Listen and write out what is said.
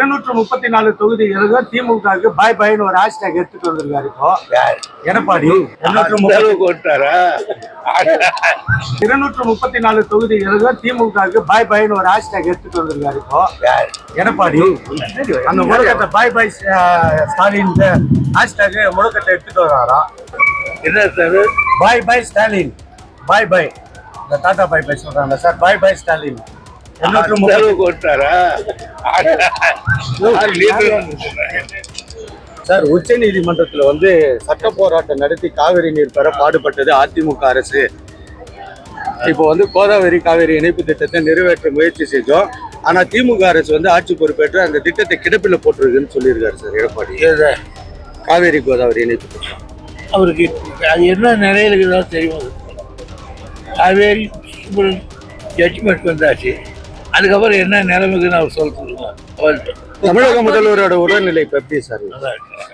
234 தொகுதிகளுக்கு திமுகவுக்கு பாய் பாய்னு ஒரு ஹேஷ்டேக் எடுத்துட்டு வந்திருக்காரு இப்போ எடப்பாடி. 234 தொகுதிகளுக்கு திமுகவுக்கு பாய் பாய்னு ஒரு ஹேஷ்டேக் எடுத்துட்டு வந்திருக்காரு இப்போ எடப்பாடி. அந்த முழக்கத்தை பாய் பாய் ஸ்டாலின் ஹேஷ்டேக் முழக்கத்தை எடுத்துட்டு வராராம். என்ன சார்? பாய் பாய் ஸ்டாலின், பாய் பாய். இந்த டாடா பாய் பாய் சொல்றாங்க சார், பாய் பாய் ஸ்டாலின். சார், உச்ச நீதிமன்றத்தில் வந்து சட்ட போராட்டம் நடத்தி காவிரி நீர் பெற பாடுபட்டது அதிமுக அரசு. இப்போ வந்து கோதாவரி காவிரி இணைப்பு திட்டத்தை நிறைவேற்ற முயற்சி செஞ்சோம். ஆனா திமுக அரசு வந்து ஆட்சி பொறுப்பேற்று அந்த திட்டத்தை கிடப்பில் போட்டிருக்குன்னு சொல்லியிருக்காரு சார் எடப்பாடி. காவேரி கோதாவரி இணைப்பு திட்டம் அவருக்கு அது என்ன நிலையில இருக்குதா தெரியும். காவேரி ஜட்ஜ்மெண்ட் வந்தாச்சு, அதுக்கப்புறம் என்ன நிலைமைக்குன்னு அவர் சொல்ல சொல்லுங்க. தமிழக முதல்வரோட உடல்நிலை எப்படி சார்? நல்லா இருக்கு.